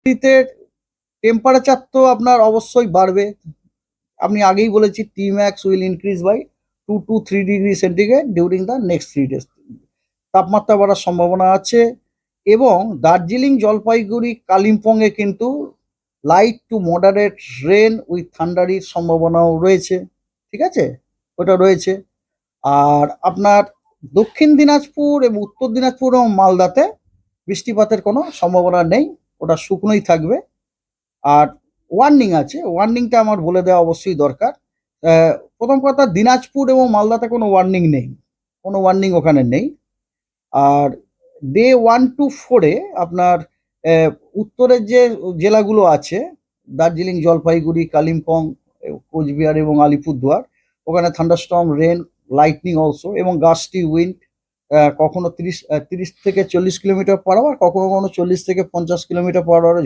শীতে টেম্পারেচার তো আপনার অবশ্যই বাড়বে। আমি আগেই বলেছি Tmax will increase by 2 to 3 degree centigrade during the next 3 days। তাপমাত্রা বাড়ার সম্ভাবনা আছে এবং দার্জিলিং, জলপাইগুড়ি, কালিম্পংয়ে কিন্তু light to moderate rain with থান্ডারির সম্ভাবনাও রয়েছে। ঠিক আছে, ওটা রয়েছে। আর আপনার দক্ষিণ দিনাজপুর এবং উত্তর দিনাজপুর এবং মালদাতে বৃষ্টিপাতের কোনো সম্ভাবনা নেই, ওটা শুকনোই থাকবে। আর ওয়ার্নিং আছে, ওয়ার্নিংটা আমার বলে দেওয়া অবশ্যই দরকার। প্রথম কথা, দিনাজপুর এবং মালদাতে কোনো ওয়ার্নিং নেই, কোনো ওয়ার্নিং ওখানে নেই। আর ডে 1 to 4-এ আপনার উত্তরের যে জেলাগুলো আছে, দার্জিলিং, জলপাইগুড়ি, কালিম্পং, কোচবিহার এবং আলিপুরদুয়ার, ওখানে থান্ডারস্টর্ম, রেন, লাইটনিং অলসো এবং গাস্টি উইন্ড, কখনো 30 থেকে 40 কিলোমিটার পার আওয়ার, কখনো কখনো 40 থেকে 50 কিলোমিটার পার আওয়ারে